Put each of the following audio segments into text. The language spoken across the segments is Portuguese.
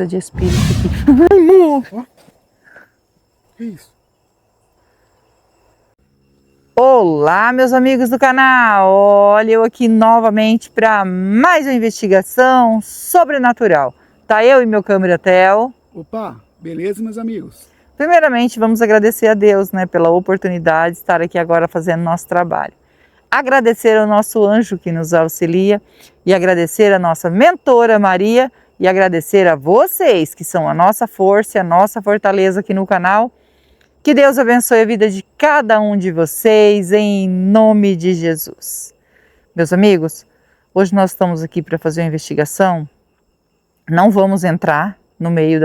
De espírito aqui. Ai, amor. Que isso? Olá, meus amigos do canal. Olha eu aqui novamente para mais uma investigação sobrenatural. Tá eu e meu câmera Theo. Opa, beleza, meus amigos? Primeiramente, vamos agradecer a Deus, né, pela oportunidade de estar aqui agora fazendo nosso trabalho. Agradecer ao nosso anjo que nos auxilia e agradecer a nossa mentora Maria e agradecer a vocês que são a nossa força e a nossa fortaleza aqui no canal. Que Deus abençoe a vida de cada um de vocês em nome de Jesus. Meus amigos, hoje nós estamos aqui para fazer uma investigação. Não vamos entrar no meio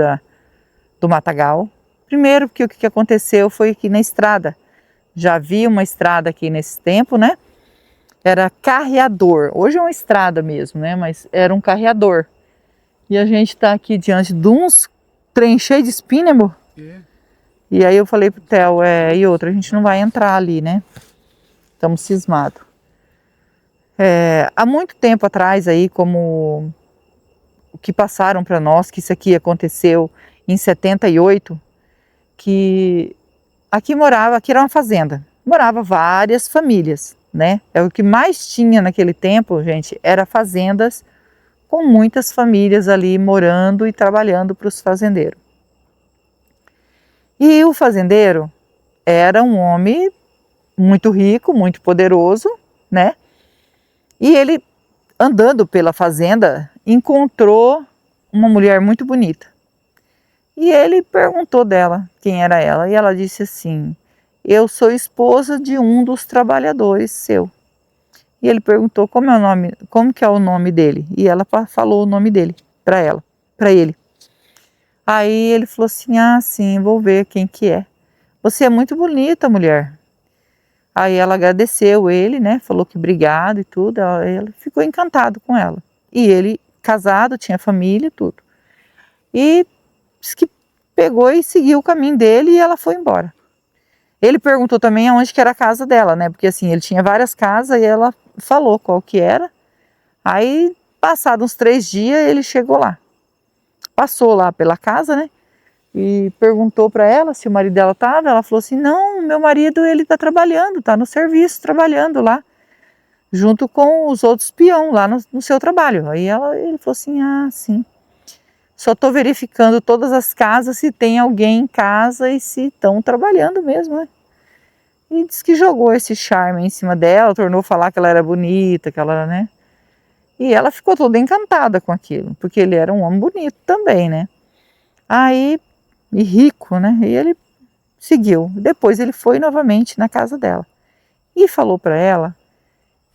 do matagal. Primeiro porque o que aconteceu foi aqui na estrada. Já havia uma estrada aqui nesse tempo, né? Era carreador. Hoje é uma estrada mesmo, né? Mas era um carreador. E a gente está aqui diante de uns trem cheio de espinho, né, amor? E aí eu falei pro Theo, e outra, a gente não vai entrar ali, né? Estamos cismados. Há muito tempo atrás aí, como o que passaram para nós, que isso aqui aconteceu em 78, que aqui era uma fazenda, morava várias famílias, né? O que mais tinha naquele tempo, gente, era fazendas com muitas famílias ali morando e trabalhando para os fazendeiros. E o fazendeiro era um homem muito rico, muito poderoso, né? E ele, andando pela fazenda, encontrou uma mulher muito bonita. E ele perguntou dela quem era ela, e ela disse assim: eu sou esposa de um dos trabalhadores seu. E ele perguntou como que é o nome dele, e ela falou o nome dele para ele. Aí ele falou assim: sim, vou ver quem que é. Você é muito bonita, mulher. Aí ela agradeceu ele, né? Falou que obrigado e tudo. Ele ficou encantado com ela. E ele, casado, tinha família e tudo. E disse que pegou e seguiu o caminho dele e ela foi embora. Ele perguntou também aonde que era a casa dela, né? Porque assim, ele tinha várias casas e ela falou qual que era. Aí, passados uns 3 dias, ele chegou lá. Passou lá pela casa, né? E perguntou para ela se o marido dela estava. Ela falou assim: não, meu marido, ele está trabalhando, está no serviço, trabalhando lá, junto com os outros peão lá no seu trabalho. Aí ele falou assim: sim. Só estou verificando todas as casas se tem alguém em casa e se estão trabalhando mesmo, né? E disse que jogou esse charme em cima dela, tornou falar que ela era bonita, que ela era, né? E ela ficou toda encantada com aquilo, porque ele era um homem bonito também, né? E rico, né? E ele seguiu. Depois ele foi novamente na casa dela e falou para ela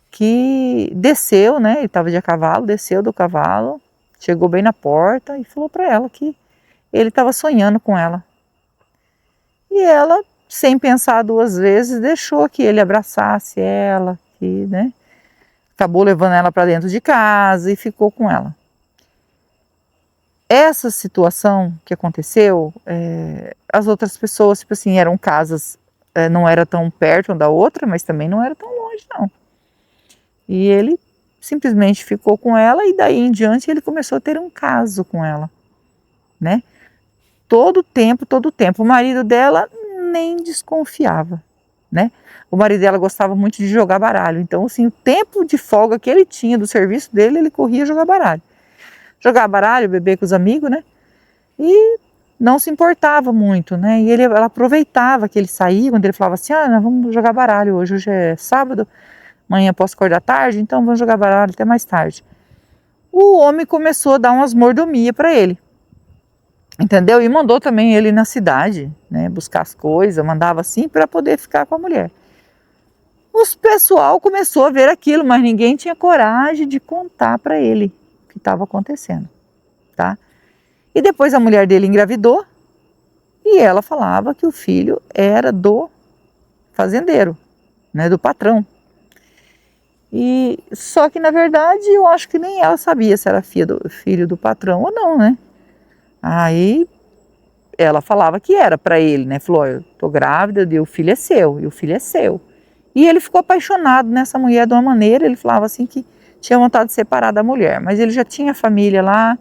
que desceu, né? Ele estava de cavalo, desceu do cavalo, chegou bem na porta e falou para ela que ele estava sonhando com ela. E ela, sem pensar 2 vezes, deixou que ele abraçasse ela, né? Acabou levando ela para dentro de casa e ficou com ela. Essa situação que aconteceu, as outras pessoas, tipo assim, eram casas, não era tão perto uma da outra, mas também não era tão longe, não. E ele simplesmente ficou com ela e daí em diante ele começou a ter um caso com ela, né? Todo tempo. O marido dela nem desconfiava, né? O marido dela gostava muito de jogar baralho, então assim, o tempo de folga que ele tinha do serviço dele, ele corria jogar baralho. Jogar baralho, beber com os amigos, né? E não se importava muito, né? E ela aproveitava que ele saía, quando ele falava assim: nós vamos jogar baralho hoje é sábado, amanhã posso acordar tarde, então vamos jogar baralho até mais tarde. O homem começou a dar umas mordomias para ele, entendeu? E mandou também ele na cidade, né? Buscar as coisas, mandava assim para poder ficar com a mulher. O pessoal começou a ver aquilo, mas ninguém tinha coragem de contar para ele o que estava acontecendo, tá? E depois a mulher dele engravidou e ela falava que o filho era do fazendeiro, né, do patrão. E só que na verdade eu acho que nem ela sabia se era filho do patrão ou não, né? Aí ela falava que era para ele, né? Falou: eu tô grávida e o filho é seu, e o filho é seu. E ele ficou apaixonado nessa mulher de uma maneira, ele falava assim que tinha vontade de separar da mulher, mas ele já tinha família lá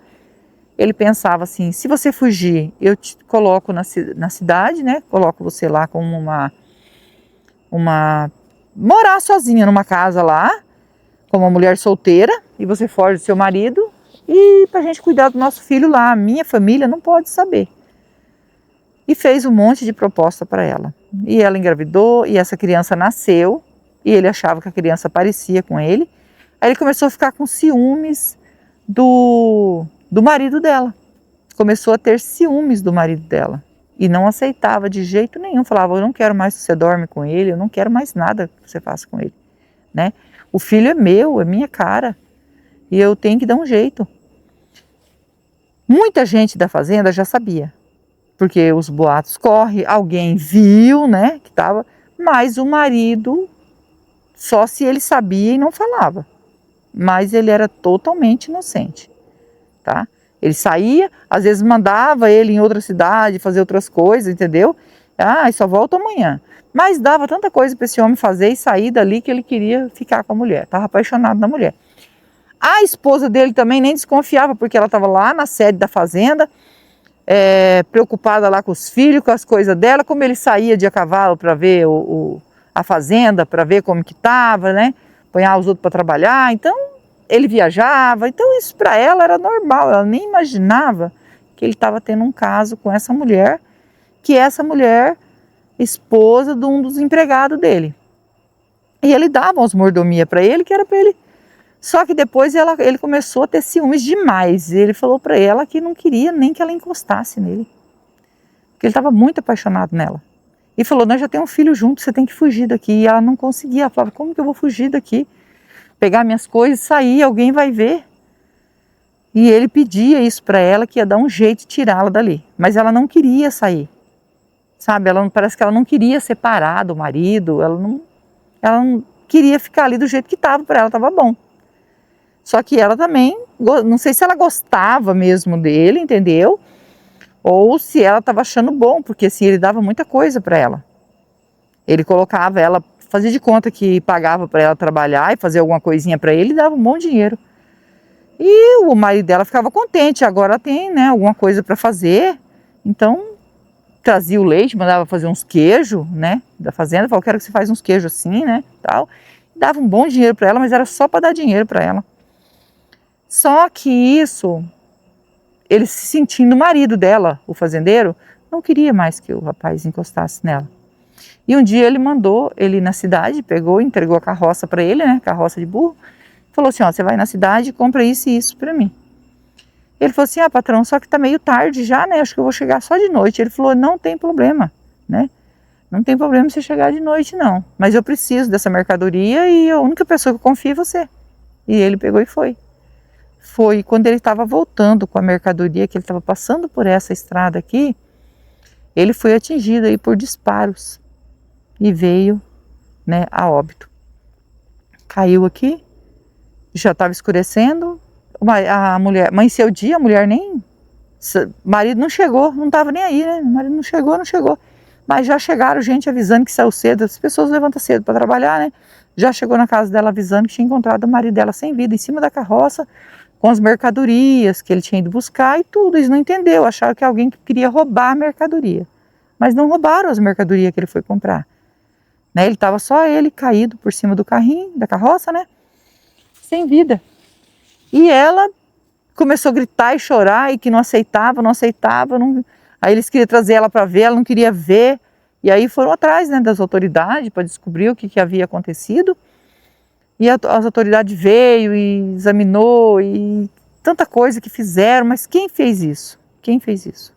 ele pensava assim, se você fugir, eu te coloco na cidade, né? Coloco você lá como morar sozinha numa casa lá, como uma mulher solteira, e você foge do seu marido, e pra gente cuidar do nosso filho lá, a minha família não pode saber. E fez um monte de proposta para ela. E ela engravidou, e essa criança nasceu, e ele achava que a criança parecia com ele. Aí ele começou a ficar com ciúmes do marido dela. Começou a ter ciúmes do marido dela. E não aceitava de jeito nenhum. Falava, eu não quero mais que você dorme com ele, eu não quero mais nada que você faça com ele. Né? O filho é meu, é minha cara. E eu tenho que dar um jeito. Muita gente da fazenda já sabia. Porque os boatos correm, alguém viu, né, que estava. Mas o marido, só se ele sabia e não falava. Mas ele era totalmente inocente, tá? Ele saía, às vezes mandava ele em outra cidade fazer outras coisas, entendeu? Ah, só volta amanhã. Mas dava tanta coisa para esse homem fazer e sair dali que ele queria ficar com a mulher, estava apaixonado na mulher. A esposa dele também nem desconfiava, porque ela estava lá na sede da fazenda, preocupada lá com os filhos, com as coisas dela, como ele saía de a cavalo para ver a fazenda, para ver como que estava, né? Apanhar os outros para trabalhar, então ele viajava, então isso para ela era normal, ela nem imaginava que ele estava tendo um caso com essa mulher, que é essa mulher, esposa de um dos empregados dele. E ele dava umas mordomia para ele, que era para ele. Só que depois ele começou a ter ciúmes demais, ele falou para ela que não queria nem que ela encostasse nele, porque ele estava muito apaixonado nela. E falou, nós já temos um filho junto, você tem que fugir daqui. E ela não conseguia, ela falava, como que eu vou fugir daqui? Pegar minhas coisas, sair, alguém vai ver. E ele pedia isso para ela, que ia dar um jeito de tirá-la dali. Mas ela não queria sair, sabe? Parece que ela não queria separar do marido, ela não queria ficar ali do jeito que estava, para ela estava bom. Só que ela também, não sei se ela gostava mesmo dele, entendeu? Ou se ela estava achando bom, porque assim, ele dava muita coisa para ela. Ele colocava ela, fazia de conta que pagava para ela trabalhar e fazer alguma coisinha para ele, e dava um bom dinheiro. E o marido dela ficava contente, agora tem, né, alguma coisa para fazer. Então, trazia o leite, mandava fazer uns queijos, né, da fazenda, falou, quero que você faça uns queijos assim, né, tal. Dava um bom dinheiro para ela, mas era só para dar dinheiro para ela. Só que isso, ele se sentindo o marido dela, o fazendeiro, não queria mais que o rapaz encostasse nela. E um dia ele mandou ele ir na cidade, pegou, entregou a carroça para ele, né, carroça de burro, falou assim, ó, você vai na cidade e compra isso e isso para mim. Ele falou assim, patrão, só que tá meio tarde já, né, acho que eu vou chegar só de noite. Ele falou, não tem problema, né, não tem problema você chegar de noite não, mas eu preciso dessa mercadoria e a única pessoa que eu confio é você. E ele pegou e foi. Foi quando ele estava voltando com a mercadoria, que ele estava passando por essa estrada aqui, ele foi atingido aí por disparos e veio, né, a óbito. Caiu aqui, já estava escurecendo, a mulher, amanheceu o dia, a mulher nem, marido não chegou, não estava nem aí, né, o marido não chegou, mas já chegaram gente avisando que saiu cedo, as pessoas levantam cedo para trabalhar, né, já chegou na casa dela avisando que tinha encontrado o marido dela sem vida, em cima da carroça, com as mercadorias que ele tinha ido buscar e tudo. Eles não entenderam, acharam que alguém queria roubar a mercadoria. Mas não roubaram as mercadorias que ele foi comprar. Né? Ele estava só ele caído por cima do carrinho, da carroça, né? Sem vida. E ela começou a gritar e chorar e que não aceitava. Aí eles queriam trazer ela para ver, ela não queria ver. E aí foram atrás, né, das autoridades para descobrir o que havia acontecido. E as autoridades veio e examinou e tanta coisa que fizeram, mas quem fez isso? Quem fez isso?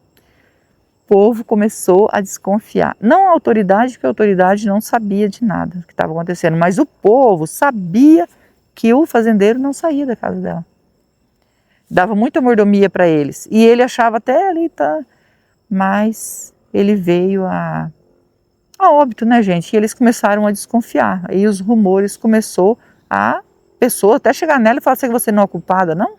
O povo começou a desconfiar. Não a autoridade, porque a autoridade não sabia de nada que estava acontecendo, mas o povo sabia que o fazendeiro não saía da casa dela. Dava muita mordomia para eles. E ele achava até ali, tá? Mas ele veio a óbito, né, gente? E eles começaram a desconfiar. Aí os rumores começou a pessoa até chegar nela e falar assim, que você não é culpada, não?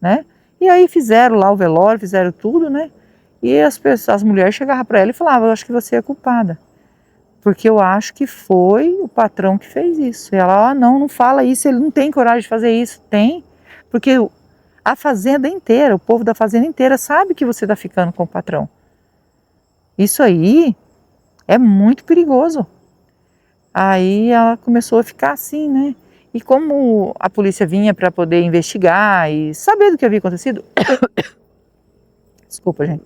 Né? E aí fizeram lá o velório, fizeram tudo, né? E as mulheres chegavam para ela e falavam, eu acho que você é culpada. Porque eu acho que foi o patrão que fez isso. E ela, não fala isso, ele não tem coragem de fazer isso. Tem, porque A fazenda inteira, o povo da fazenda inteira sabe que você está ficando com o patrão. Isso aí é muito perigoso. Aí ela começou a ficar assim, né? E como a polícia vinha para poder investigar e saber do que havia acontecido, desculpa, gente,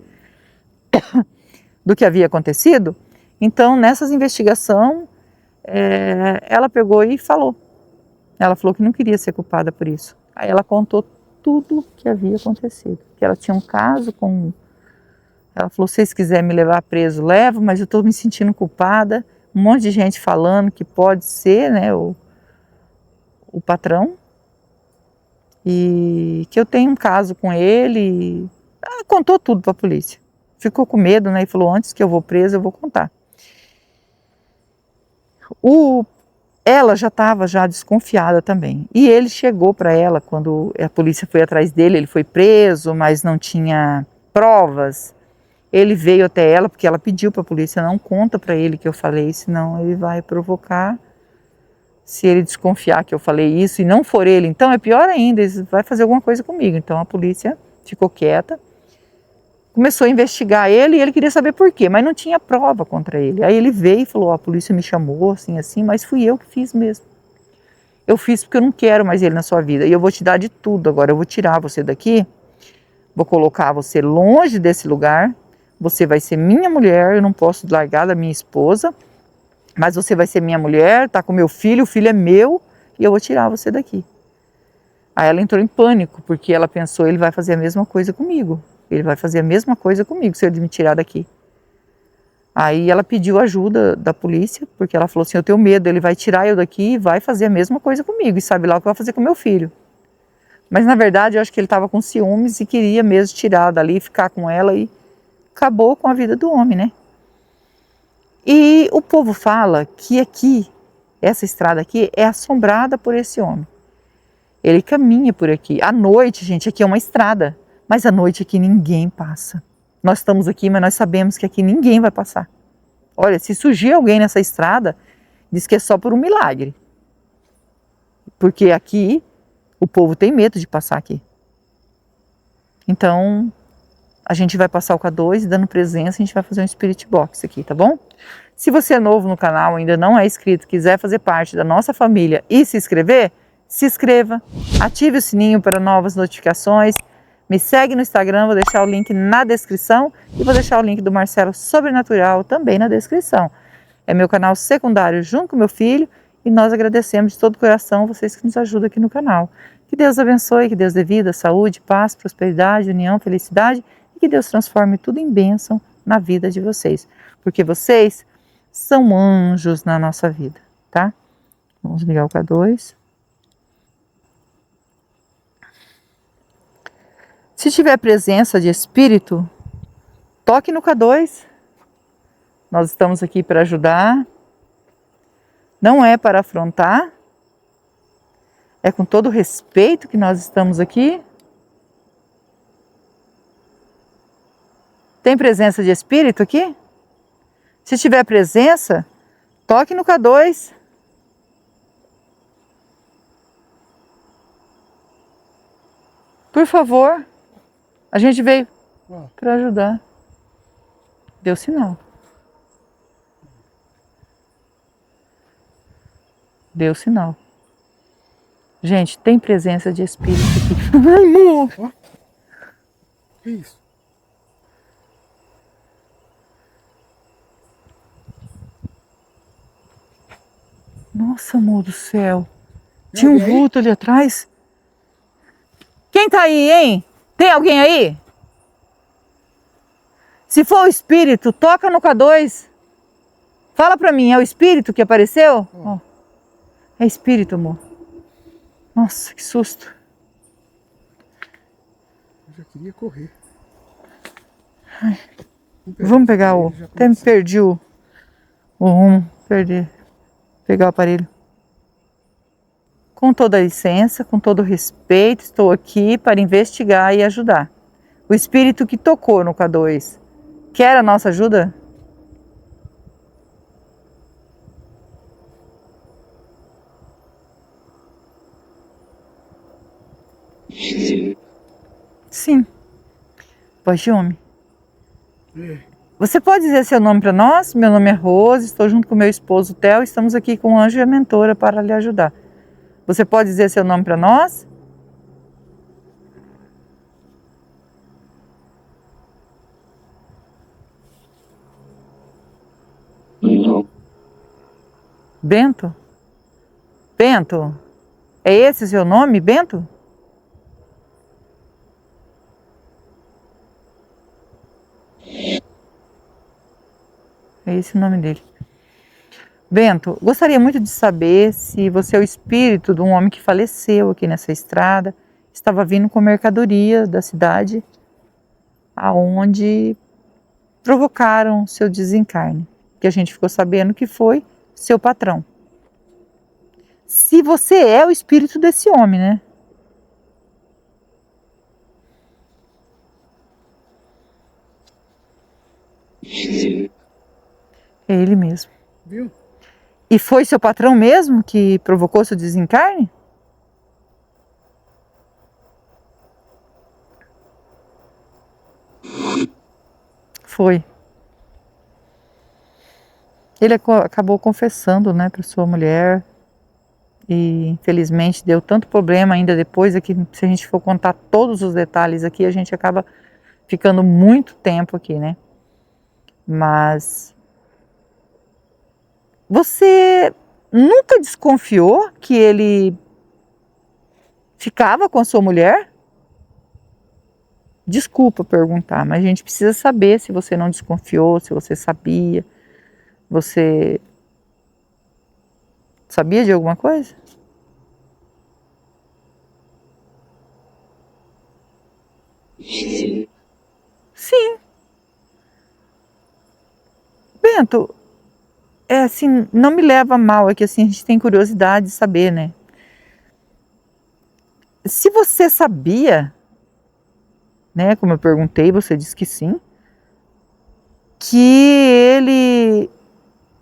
do que havia acontecido, então nessas investigações ela pegou e falou. Ela falou que não queria ser culpada por isso. Aí ela contou tudo o que havia acontecido. Que ela tinha um caso com... Ela falou, se vocês quiserem me levar preso, levo, mas eu estou me sentindo culpada. Um monte de gente falando que pode ser, né, o patrão. E que eu tenho um caso com ele. Ela contou tudo para a polícia. Ficou com medo, né, e falou, antes que eu vou preso, eu vou contar. Ela já estava desconfiada também. E ele chegou para ela quando a polícia foi atrás dele, ele foi preso, mas não tinha provas. Ele veio até ela porque ela pediu para a polícia, não conta para ele que eu falei, senão ele vai provocar. Se ele desconfiar que eu falei isso e não for ele, então é pior ainda, ele vai fazer alguma coisa comigo. Então a polícia ficou quieta. Começou a investigar ele e ele queria saber por quê, mas não tinha prova contra ele. Aí ele veio e falou, a polícia me chamou assim, assim, mas fui eu que fiz mesmo. Eu fiz porque eu não quero mais ele na sua vida e eu vou te dar de tudo agora, eu vou tirar você daqui, vou colocar você longe desse lugar, você vai ser minha mulher, eu não posso largar da minha esposa, mas você vai ser minha mulher, tá com meu filho, o filho é meu e eu vou tirar você daqui. Aí ela entrou em pânico porque ela pensou, ele vai fazer a mesma coisa comigo. Ele vai fazer a mesma coisa comigo se ele me tirar daqui. Aí ela pediu ajuda da polícia, porque ela falou assim, eu tenho medo, ele vai tirar eu daqui e vai fazer a mesma coisa comigo, e sabe lá o que vai fazer com meu filho. Mas na verdade eu acho que ele estava com ciúmes e queria mesmo tirar dali, ficar com ela e acabou com a vida do homem, né? E o povo fala que aqui, essa estrada aqui é assombrada por esse homem. Ele caminha por aqui. À noite, gente, aqui é uma estrada. Mas à noite aqui ninguém passa. Nós estamos aqui, mas nós sabemos que aqui ninguém vai passar. Olha, se surgir alguém nessa estrada, diz que é só por um milagre. Porque aqui o povo tem medo de passar aqui. Então, a gente vai passar o K2 e dando presença, a gente vai fazer um Spirit Box aqui, tá bom? Se você é novo no canal, ainda não é inscrito, quiser fazer parte da nossa família e se inscrever, se inscreva, ative o sininho para novas notificações. Me segue no Instagram, vou deixar o link na descrição e vou deixar o link do Marcelo Sobrenatural também na descrição. É meu canal secundário junto com meu filho e nós agradecemos de todo o coração vocês que nos ajudam aqui no canal. Que Deus abençoe, que Deus dê vida, saúde, paz, prosperidade, união, felicidade e que Deus transforme tudo em bênção na vida de vocês. Porque vocês são anjos na nossa vida, tá? Vamos ligar o K2. Se tiver presença de espírito, toque no K2. Nós estamos aqui para ajudar. Não é para afrontar. É com todo respeito que nós estamos aqui. Tem presença de espírito aqui? Se tiver presença, toque no K2. Por favor. A gente veio para ajudar. Deu sinal. Deu sinal. Gente, tem presença de espírito aqui. Ai, amor! Que isso? Nossa, amor do céu. Tinha um vulto ali atrás. Quem tá aí, hein? Tem alguém aí? Se for o espírito, toca no K2. Fala pra mim, é o espírito que apareceu? Oh. É espírito, amor. Nossa, que susto. Eu já queria correr. Ai. Vamos pegar o... Até me perdi o rumo. Perdi. Pegar o aparelho. Com toda a licença, com todo o respeito, estou aqui para investigar e ajudar. O espírito que tocou no K2 quer a nossa ajuda? Voz de homem. É. Você pode dizer seu nome para nós? Meu nome é Rose, estou junto com meu esposo Theo, estamos aqui com o anjo e a mentora para lhe ajudar. Você pode dizer seu nome para nós? Bento? Bento? É esse seu nome, Bento? É esse o nome dele. Bento, gostaria muito de saber se você é o espírito de um homem que faleceu aqui nessa estrada, estava vindo com mercadoria da cidade, aonde provocaram seu desencarne, que a gente ficou sabendo que foi seu patrão. Se você é o espírito desse homem, né? É ele mesmo. Viu? E foi seu patrão mesmo que provocou seu desencarne? Foi. Ele acabou confessando, né, para sua mulher. E infelizmente deu tanto problema ainda depois, aqui, se a gente for contar todos os detalhes aqui, a gente acaba ficando muito tempo aqui, né? Mas você nunca desconfiou que ele ficava com a sua mulher? Desculpa perguntar, mas a gente precisa saber se você não desconfiou, se você sabia. Você sabia de alguma coisa? Sim. Bento, é assim, não me leva a mal, é que assim, a gente tem curiosidade de saber, né? Se você sabia, né, como eu perguntei, você disse que sim, que ele,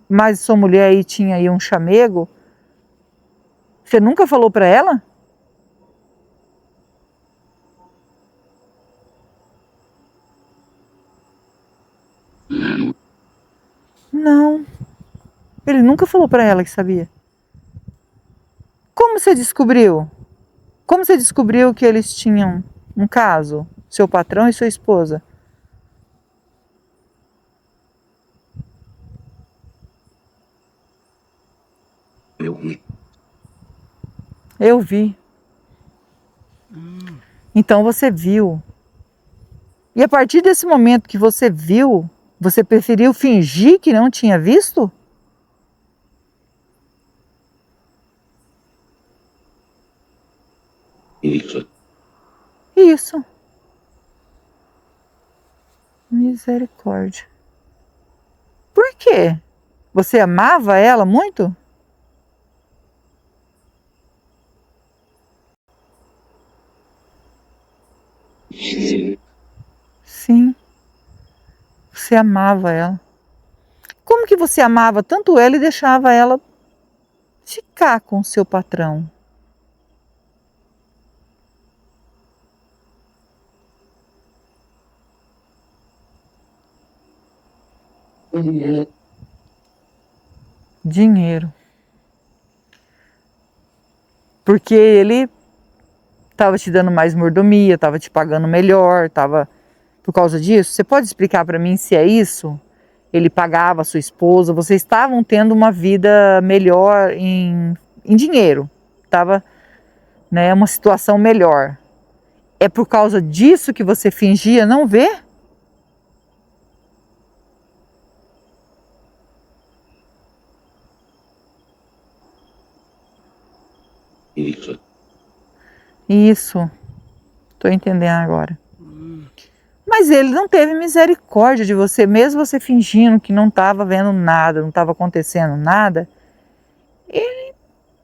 mas sua mulher aí tinha aí um chamego, você nunca falou para ela? Não, ele nunca falou para ela que sabia. Como você descobriu? Como você descobriu que eles tinham um caso, seu patrão e sua esposa? Eu vi. Eu vi. Então você viu. E a partir desse momento que você viu, você preferiu fingir que não tinha visto? Isso. Isso. Misericórdia. Por quê? Você amava ela muito? Sim, você amava ela. Como que você amava tanto ela e deixava ela ficar com o seu patrão? Dinheiro. Porque ele estava te dando mais mordomia, estava te pagando melhor, estava por causa disso. Você pode explicar para mim se é isso? Ele pagava a sua esposa, vocês estavam tendo uma vida melhor em dinheiro, estava, né, uma situação melhor. É por causa disso que você fingia não ver? Isso. Isso, estou entendendo agora. Mas ele não teve misericórdia de você, mesmo você fingindo que não estava vendo nada, não estava acontecendo nada. Ele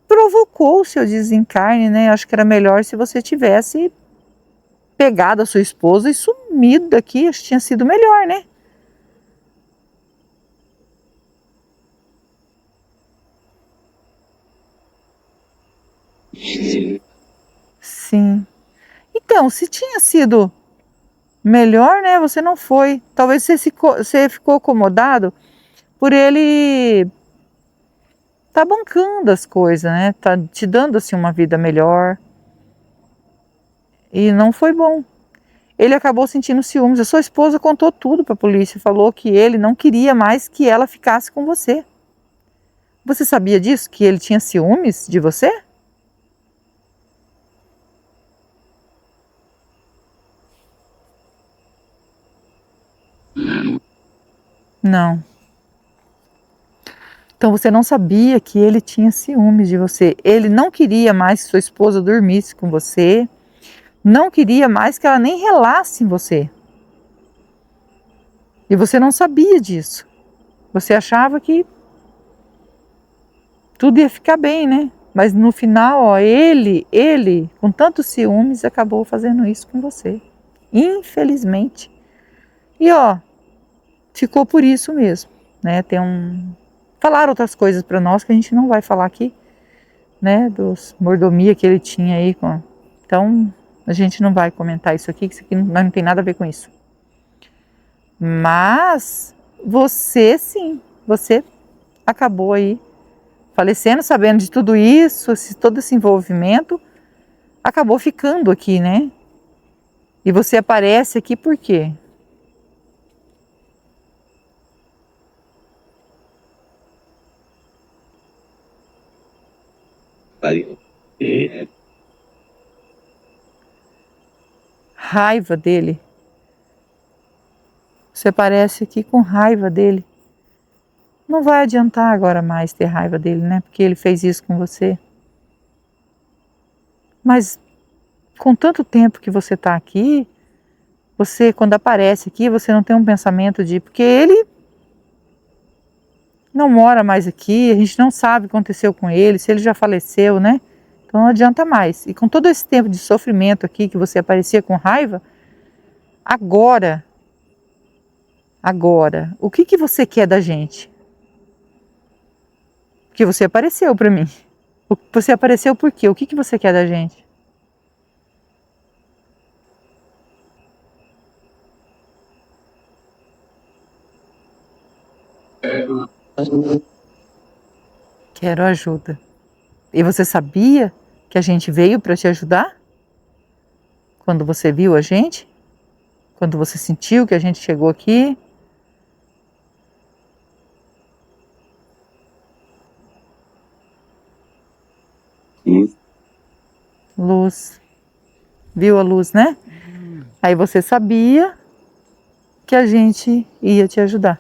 provocou o seu desencarne, né? Acho que era melhor se você tivesse pegado a sua esposa e sumido daqui, acho que tinha sido melhor, né? Sim. Então, se tinha sido Melhor, né? Você não foi. Talvez você ficou acomodado por ele tá bancando as coisas, né? Tá te dando assim uma vida melhor. E não foi bom. Ele acabou sentindo ciúmes. A sua esposa contou tudo para a polícia, falou que ele não queria mais que ela ficasse com você. Você sabia disso? Que ele tinha ciúmes de você? Não. Então você não sabia que ele tinha ciúmes de você. Ele não queria mais que sua esposa dormisse com você. Não queria mais que ela nem relasse em você. E você não sabia disso. Você achava que tudo ia ficar bem, né? Mas no final, ó, ele, com tantos ciúmes, acabou fazendo isso com você. Infelizmente. E ó, ficou por isso mesmo, né? Falaram outras coisas para nós que a gente não vai falar aqui, né? Dos mordomia que ele tinha aí. Então, a gente não vai comentar isso aqui, que isso aqui não tem nada a ver com isso. Mas você sim, você acabou aí falecendo, sabendo de tudo isso, todo esse envolvimento, acabou ficando aqui, né? E você aparece aqui por quê? Aí, Raiva dele. Você aparece aqui com raiva dele. Não vai adiantar agora mais ter raiva dele, né? Porque ele fez isso com você. Mas com tanto tempo que você está aqui, você, quando aparece aqui, você não tem um pensamento de... Porque ele não mora mais aqui, a gente não sabe o que aconteceu com ele, se ele já faleceu, né? Então não adianta mais. E com todo esse tempo de sofrimento aqui, que você aparecia com raiva, agora, o que você quer da gente? Porque você apareceu para mim. Você apareceu por quê? O que você quer da gente? Quero ajuda. E você sabia que a gente veio para te ajudar? Quando você viu a gente? Quando você sentiu que a gente chegou aqui? Luz. Viu a luz, né? Aí você sabia que a gente ia te ajudar.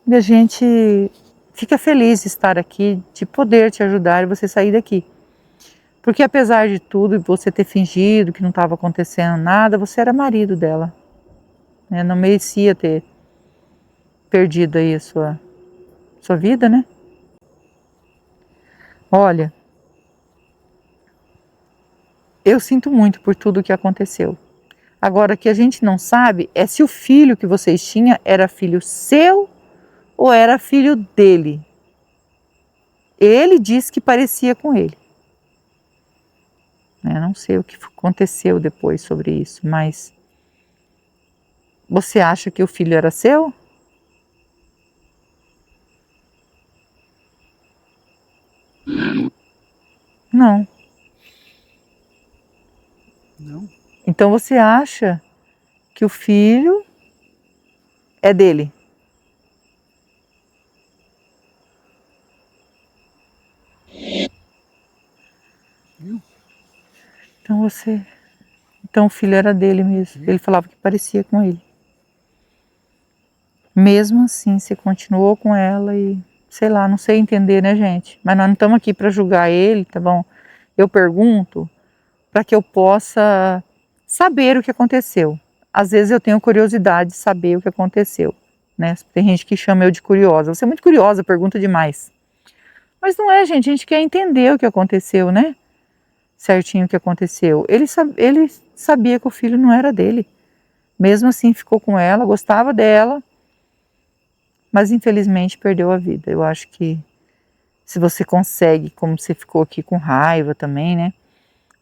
E a gente fica feliz de estar aqui, de poder te ajudar e você sair daqui. Porque apesar de tudo, você ter fingido que não estava acontecendo nada, você era marido dela, né? Não merecia ter perdido aí a sua vida, né? Olha, eu sinto muito por tudo que aconteceu. Agora, o que a gente não sabe é se o filho que vocês tinham era filho seu ou era filho dele. Ele disse que parecia com ele. Não sei o que aconteceu depois sobre isso, mas você acha que o filho era seu? Não. Não. Então você acha que o filho é dele? Viu? Então o filho era dele mesmo. Ele falava que parecia com ele. Mesmo assim, você continuou com ela e, sei lá, não sei entender, né, gente? Mas nós não estamos aqui para julgar ele, tá bom? Eu pergunto para que eu possa saber o que aconteceu. Às vezes eu tenho curiosidade de saber o que aconteceu, né? Tem gente que chama eu de curiosa. Você é muito curiosa, pergunta demais. Mas não é, gente, a gente quer entender o que aconteceu, né? Certinho o que aconteceu. Ele sabia que o filho não era dele. Mesmo assim ficou com ela, gostava dela, mas infelizmente perdeu a vida. Eu acho que se você consegue, como você ficou aqui com raiva também, né?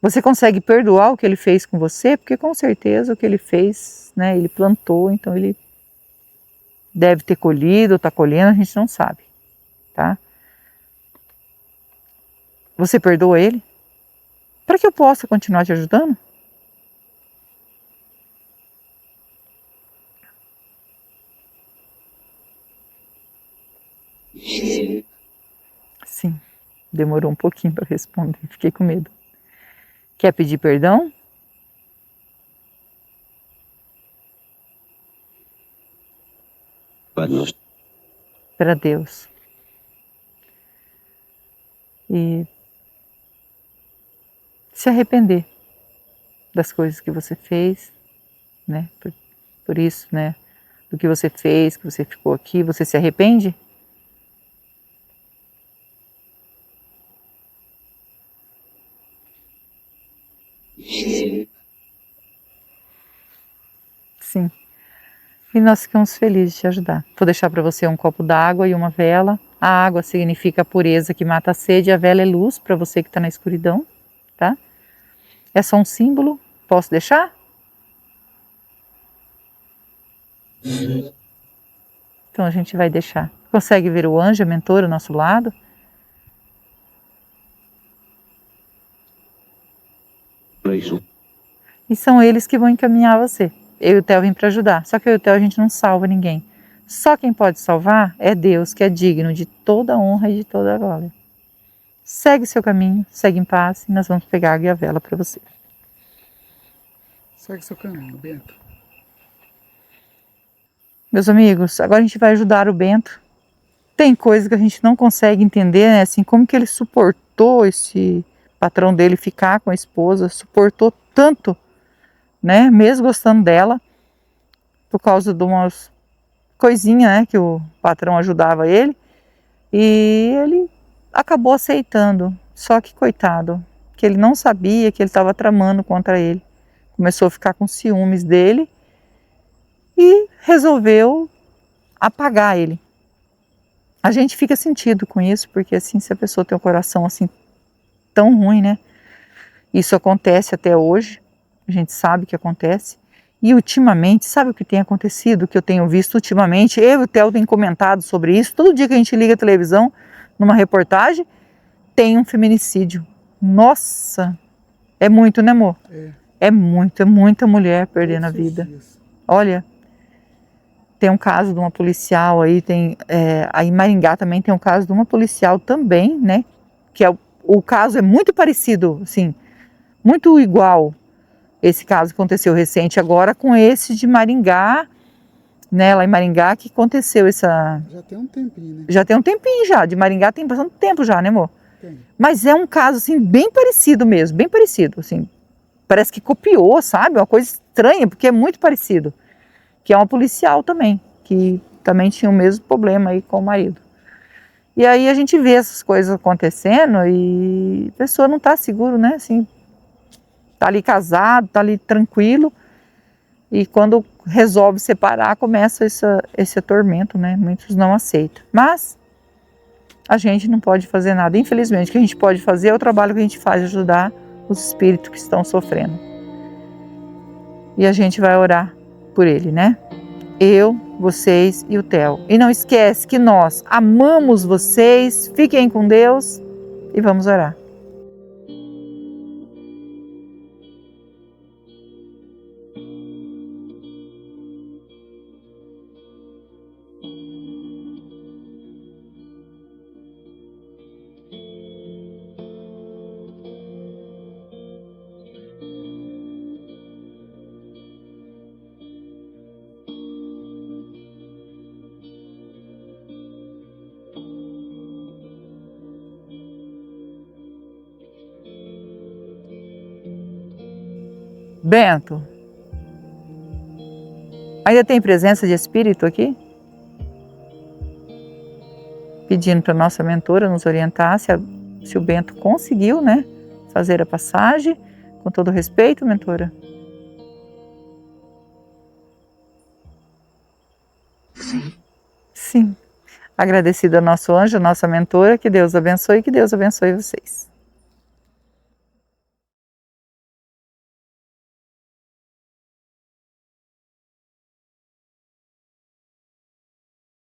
Você consegue perdoar o que ele fez com você? Porque com certeza o que ele fez, né, ele plantou, então ele deve ter colhido, está colhendo, a gente não sabe, tá? Você perdoa ele? Para que eu possa continuar te ajudando? Sim, demorou um pouquinho para responder, fiquei com medo. Quer pedir perdão? Para Deus. E se arrepender das coisas que você fez, né? Por isso, né? Do que você fez, que você ficou aqui, você se arrepende? Sim. E nós ficamos felizes de te ajudar. Vou deixar para você um copo d'água e uma vela. A água significa a pureza que mata a sede, a vela é luz para você que está na escuridão, tá? É só um símbolo. Posso deixar? Então a gente vai deixar. Consegue ver o anjo, a mentora ao nosso lado? E são eles que vão encaminhar você. Eu e o Theo vim para ajudar. Só que eu e o Theo a gente não salva ninguém. Só quem pode salvar é Deus, que é digno de toda a honra e de toda a glória. Segue seu caminho, segue em paz e nós vamos pegar a água e a vela para você. Segue seu caminho, Bento. Meus amigos, agora a gente vai ajudar o Bento. Tem coisa que a gente não consegue entender, né? Assim, como que ele suportou esse patrão dele ficar com a esposa, suportou tanto, né? Mesmo gostando dela, por causa de umas coisinhas, né? Que o patrão ajudava ele. E ele acabou aceitando. Só que coitado, que ele não sabia que ele estava tramando contra ele. Começou a ficar com ciúmes dele e resolveu apagar ele. A gente fica sentido com isso, porque assim, se a pessoa tem um coração assim tão ruim, né? Isso acontece até hoje, a gente sabe que acontece. E ultimamente, sabe o que tem acontecido, que eu tenho visto ultimamente? Eu e o Theo tem comentado sobre isso. Todo dia que a gente liga a televisão, numa reportagem, tem um feminicídio. Nossa, é muito, né, amor? É muito, é muita mulher perdendo a vida. Olha, tem um caso de uma policial aí, aí em Maringá também tem um caso de uma policial também, né? Que o caso é muito parecido, assim, muito igual. Esse caso aconteceu recente agora com esse de Maringá, né? Lá em Maringá que aconteceu essa... Já tem um tempinho, né? Já tem um tempinho já, de Maringá tem bastante tempo já, né, amor? Tem. Mas é um caso, assim, bem parecido mesmo, bem parecido, assim. Parece que copiou, sabe? Uma coisa estranha, porque é muito parecido. Que é uma policial também, que também tinha o mesmo problema aí com o marido. E aí a gente vê essas coisas acontecendo e a pessoa não está seguro, né? Assim, tá ali casado, tá ali tranquilo. E quando resolve separar, começa esse atormento, né? Muitos não aceitam. Mas a gente não pode fazer nada. Infelizmente, o que a gente pode fazer é o trabalho que a gente faz, ajudar os espíritos que estão sofrendo. E a gente vai orar por ele, né? Eu, vocês e o Theo. E não esquece que nós amamos vocês. Fiquem com Deus e vamos orar. Bento, ainda tem presença de espírito aqui? Pedindo para a nossa mentora nos orientar se o Bento conseguiu, né, fazer a passagem. Com todo respeito, mentora. Sim. Sim. Agradecido ao nosso anjo, a nossa mentora, que Deus abençoe e que Deus abençoe vocês.